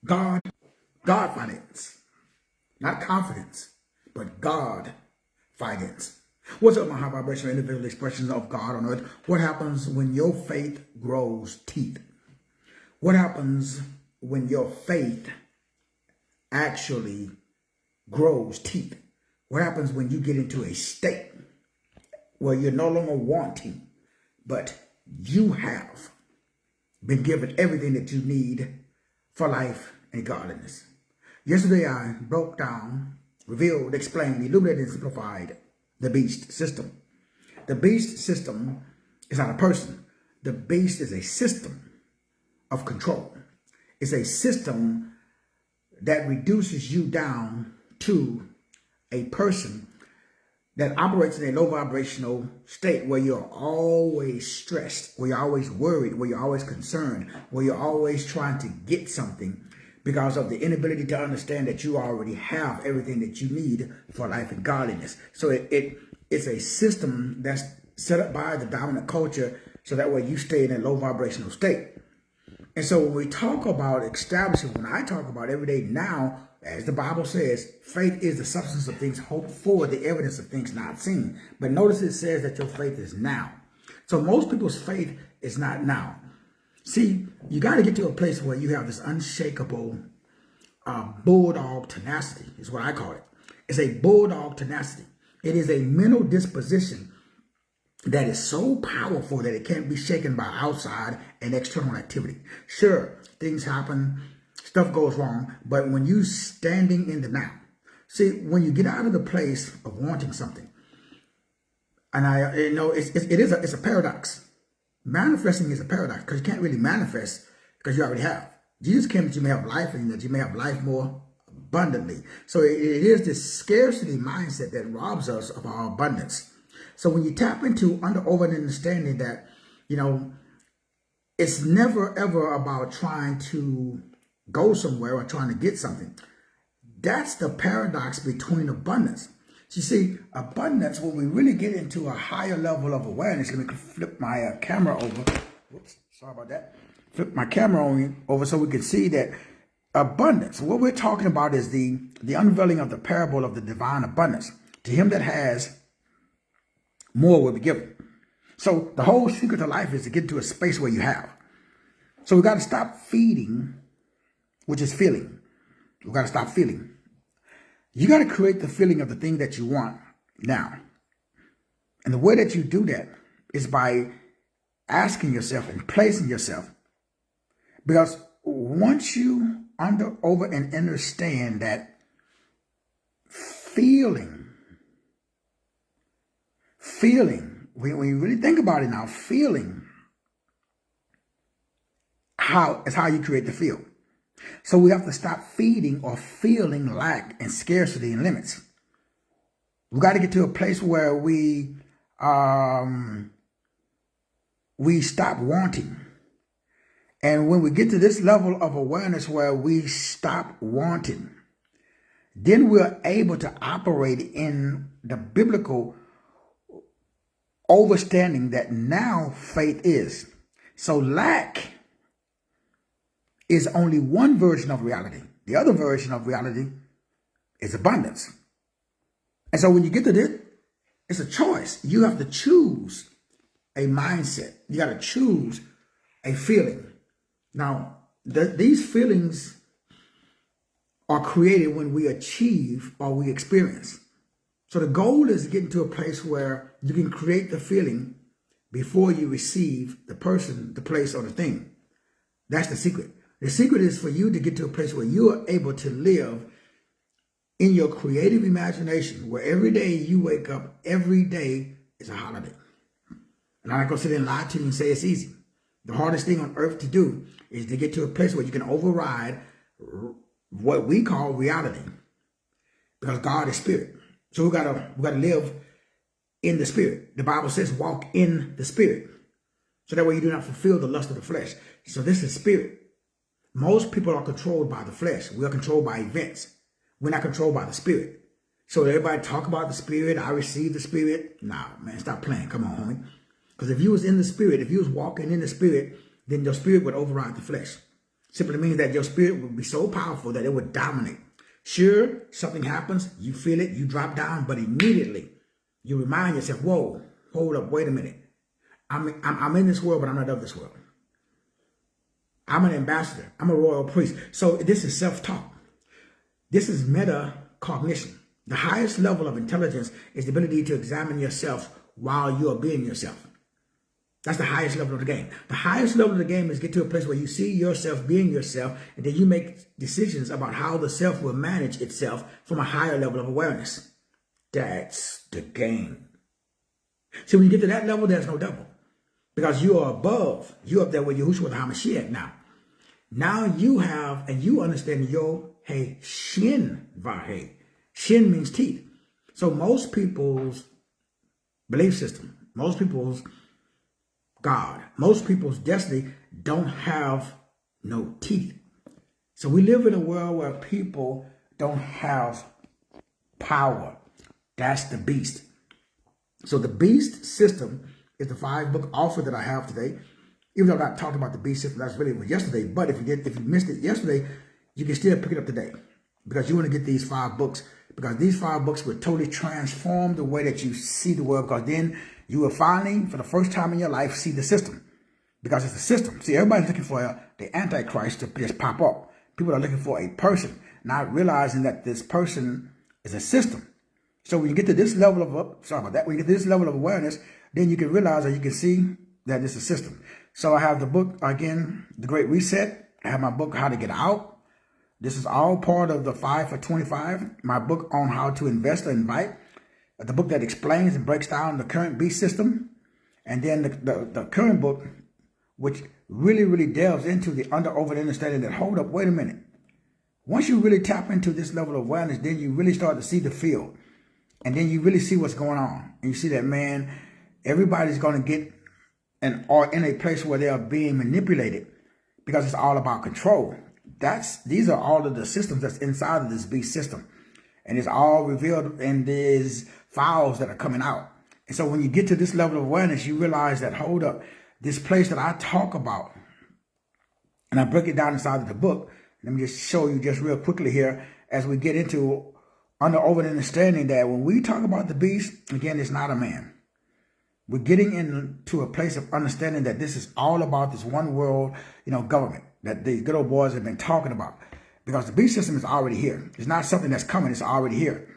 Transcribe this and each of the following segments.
God, Godfidence. Not confidence, but Godfidence. What's up, my high vibrational individual expressions of God on earth? What happens when your faith grows teeth? What happens when your faith actually grows teeth? What happens when you get into a state where you're no longer wanting, but you have been given everything that you need for life and godliness? Yesterday, I broke down, revealed, explained, illuminated, and simplified the beast system. The beast system is not a person. The beast is a system of control. It's a system that reduces you down to a person that operates in a low vibrational state where you're always stressed, where you're always worried, where you're always concerned, where you're always trying to get something because of the inability to understand that you already have everything that you need for life and godliness. So it's a system that's set up by the dominant culture so that way you stay in a low vibrational state. And so when we talk about establishing, when I talk about every day now, as the Bible says, faith is the substance of things hoped for, the evidence of things not seen. But notice it says that your faith is now. So most people's faith is not now. See, you got to get to a place where you have this unshakable bulldog tenacity, is what I call it. It's a bulldog tenacity. It is a mental disposition that is so powerful that it can't be shaken by outside and external activity. Sure, things happen, stuff goes wrong, but when you standing in the now, see, when you get out of the place of wanting something, and it's a paradox. Manifesting is a paradox because you can't really manifest because you already have. Jesus came that you may have life and that you may have life more abundantly. So it is this scarcity mindset that robs us of our abundance. So when you tap into over an understanding that, it's never ever about trying to go somewhere or trying to get something. That's the paradox between abundance. You see, abundance, when we really get into a higher level of awareness, let me flip my camera over. Whoops, sorry about that. Flip my camera over so we can see that abundance, what we're talking about is the unveiling of the parable of the divine abundance. To him that has, more will be given. So the whole secret of life is to get to a space where you have. So we got to stop feeding, which is feeling. We got to stop feeling. You got to create the feeling of the thing that you want now. And the way that you do that is by asking yourself and placing yourself. Because once you over and understand that feeling, when you really think about it now, feeling is how you create the feel. So we have to stop feeding or feeling lack and scarcity and limits. We got to get to a place where we stop wanting. And when we get to this level of awareness where we stop wanting, then we're able to operate in the biblical understanding that now faith is. So lack is only one version of reality. The other version of reality is abundance. And so when you get to this, it's a choice. You have to choose a mindset. You got to choose a feeling. Now, these feelings are created when we achieve or we experience. So the goal is getting to a place where you can create the feeling before you receive the person, the place, or the thing. That's the secret. The secret is for you to get to a place where you are able to live in your creative imagination, where every day you wake up, every day is a holiday. And I'm not going to sit there and lie to you and say it's easy. The hardest thing on earth to do is to get to a place where you can override what we call reality, because God is spirit. So we gotta live in the spirit. The Bible says walk in the spirit. So that way you do not fulfill the lust of the flesh. So this is spirit. Most people are controlled by the flesh. We are controlled by events. We're not controlled by the spirit. So everybody talk about the spirit. I receive the spirit. Nah, man, stop playing. Come on, homie. Because if you was in the spirit, if you was walking in the spirit, then your spirit would override the flesh. simply means that your spirit will be so powerful that it would dominate. Sure, something happens, you feel it, you drop down, but immediately you remind yourself, whoa, hold up, wait a minute. I'm in this world, but I'm not of this world. I'm an ambassador. I'm a royal priest. So this is self-talk. This is metacognition. The highest level of intelligence is the ability to examine yourself while you are being yourself. That's the highest level of the game. The highest level of the game is get to a place where you see yourself being yourself, and then you make decisions about how the self will manage itself from a higher level of awareness. That's the game. See, when you get to that level, there's no devil. Because you are above. You're up there with Yahushua the HaMashiach now. Now you have, and you understand Yo-He Shin Vahe. Shin means teeth. So most people's belief system, most people's God, most people's destiny don't have no teeth. So we live in a world where people don't have power. That's the beast. So the beast system is the 5-book offer that I have today. Even though I'm not talking about the beast system, that's really what yesterday. But if you missed it yesterday, you can still pick it up today, because you want to get these 5 books, because these 5 books will totally transform the way that you see the world, because then you will finally, for the first time in your life, see the system, because it's a system. See, everybody's looking for the Antichrist to just pop up. People are looking for a person, not realizing that this person is a system. So when you get to this level of, when you get to this level of awareness, then you can realize, or you can see that it's a system. So I have the book, again, The Great Reset. I have my book, How to Get Out. This is all part of the 5 for 25, my book on how to invest or invite. The book that explains and breaks down the current beast system. And then the current book, which really delves into the over understanding that, hold up, wait a minute. Once you really tap into this level of awareness, then you really start to see the field. And then you really see what's going on. And you see that, man, everybody's going to get or in a place where they are being manipulated, because it's all about control. These are all of the systems that's inside of this beast system. And it's all revealed in these files that are coming out. And so when you get to this level of awareness, you realize that, hold up, this place that I talk about, and I break it down inside of the book. Let me just show you just real quickly here as we get into over understanding that when we talk about the beast, again, it's not a man. We're getting into a place of understanding that this is all about this one world, government that the good old boys have been talking about. Because the beast system is already here. It's not something that's coming. It's already here.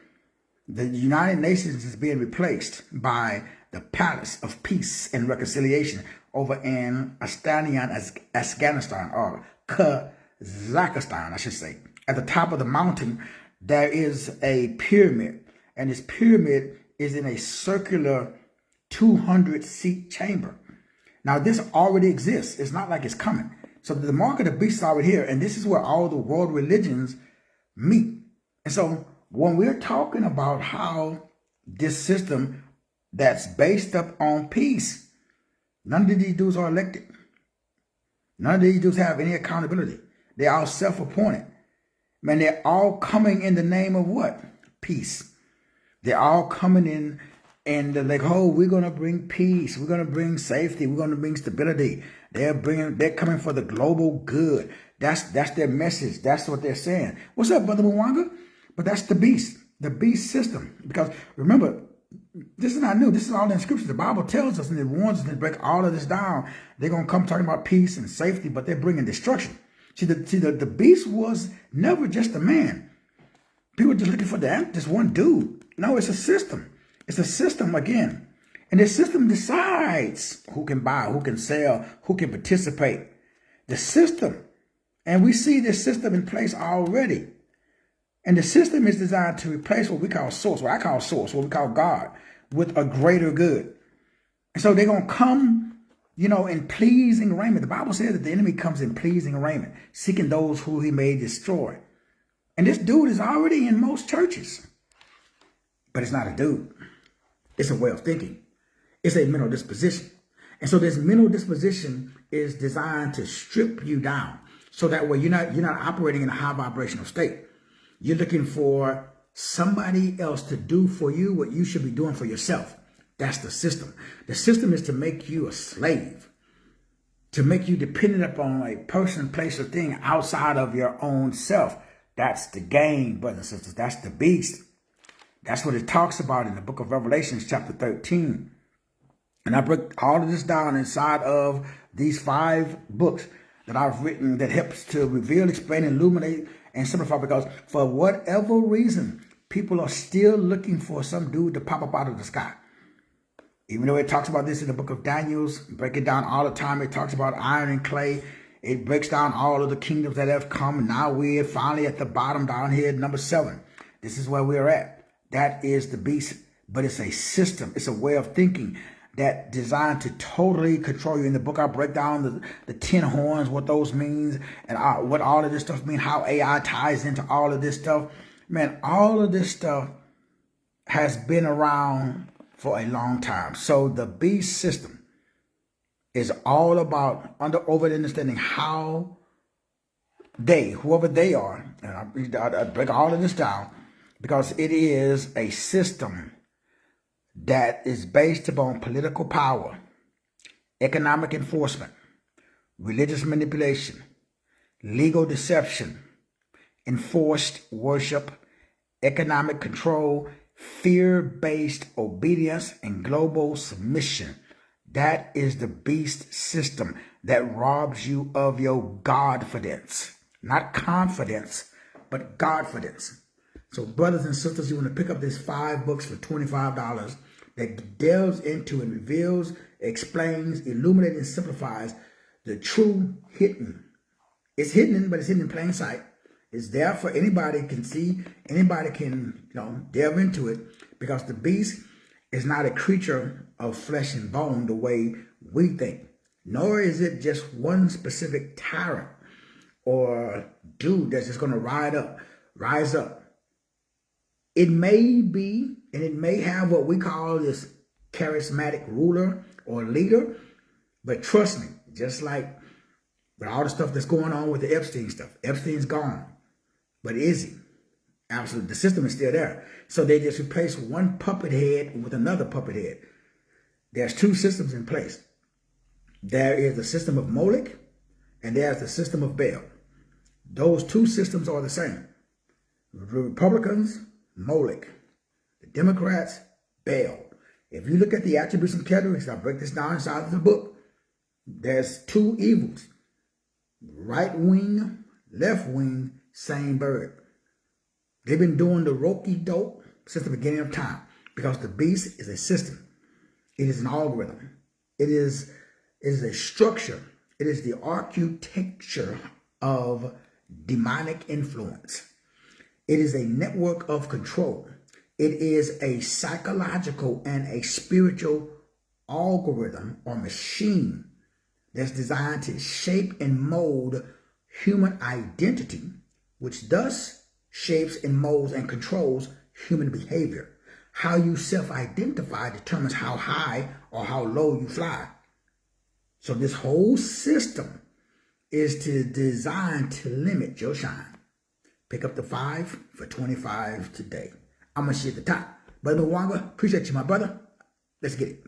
The United Nations is being replaced by the Palace of Peace and Reconciliation over in Afghanistan, or Kazakhstan, I should say. At the top of the mountain, there is a pyramid. And this pyramid is in a circular 200-seat chamber. Now, this already exists. It's not like it's coming. So the mark of the beast is already here. And this is where all the world religions meet. And so when we're talking about how this system that's based up on peace, none of these dudes are elected. None of these dudes have any accountability. They're all self-appointed. Man, they're all coming in the name of what? Peace. They're all coming in and they're like, oh, we're going to bring peace. We're going to bring safety. We're going to bring stability. They're coming for the global good. That's their message. That's what they're saying. What's up, Brother Mwanga? But that's the beast system. Because remember, this is not new. This is all in scripture. The Bible tells us, and it warns us to break all of this down. They're going to come talking about peace and safety, but they're bringing destruction. See, the beast was never just a man. People are just looking for this one dude. No, it's a system. It's a system again. And this system decides who can buy, who can sell, who can participate. The system. And we see this system in place already. And the system is designed to replace what we call source, what I call source, what we call God, with a greater good. And so they're going to come, in pleasing raiment. The Bible says that the enemy comes in pleasing raiment, seeking those who he may destroy. And this dude is already in most churches. But it's not a dude. It's a way of thinking. It's a mental disposition. And so this mental disposition is designed to strip you down. So that way you're not operating in a high vibrational state. You're looking for somebody else to do for you what you should be doing for yourself. That's the system. The system is to make you a slave to make you dependent upon a person, place, or thing outside of your own self. That's the game, brothers and sisters. That's the beast. That's what it talks about in the book of Revelation, chapter 13. And I break all of this down inside of these 5 books that I've written that helps to reveal, explain, illuminate, and simplify, because for whatever reason, people are still looking for some dude to pop up out of the sky. Even though it talks about this in the book of Daniel, break it down all the time. It talks about iron and clay. It breaks down all of the kingdoms that have come. And now we're finally at the bottom down here, number 7. This is where we're at. That is the beast, but it's a system. It's a way of thinking that designed to totally control you. In the book, I break down the 10 horns, what those means, and what all of this stuff means, how AI ties into all of this stuff. Man, all of this stuff has been around for a long time. So the beast system is all about over understanding how they, whoever they are, and I break all of this down, because it is a system that is based upon political power, economic enforcement, religious manipulation, legal deception, enforced worship, economic control, fear-based obedience, and global submission. That is the beast system that robs you of your Godfidence. Not confidence, but Godfidence. So brothers and sisters, you want to pick up these 5 books for $25 that delves into and reveals, explains, illuminates, and simplifies the true hidden. It's hidden, but it's hidden in plain sight. It's there for anybody can see, anybody can, delve into it, because the beast is not a creature of flesh and bone the way we think, nor is it just one specific tyrant or dude that's just going to rise up. It may be, and it may have what we call this charismatic ruler or leader, but trust me, just like with all the stuff that's going on with the Epstein stuff, Epstein's gone, but is he? Absolutely, the system is still there. So they just replace one puppet head with another puppet head. There's 2 systems in place. There is the system of Moloch, and there's the system of Baal. Those 2 systems are the same. The Republicans, Moloch. The Democrats, Baal. If you look at the attributes and categories, I break this down inside of the book. There's 2 evils. Right wing, left wing, same bird. They've been doing the roky-dope since the beginning of time, because the beast is a system. It is an algorithm. It is a structure. It is the architecture of demonic influence. It is a network of control. It is a psychological and a spiritual algorithm or machine that's designed to shape and mold human identity, which thus shapes and molds and controls human behavior. How you self-identify determines how high or how low you fly. So this whole system is designed to limit your shine. Pick up the 5 for $25 today. I'm going to see at the top. Brother Mwanga, appreciate you, my brother. Let's get it.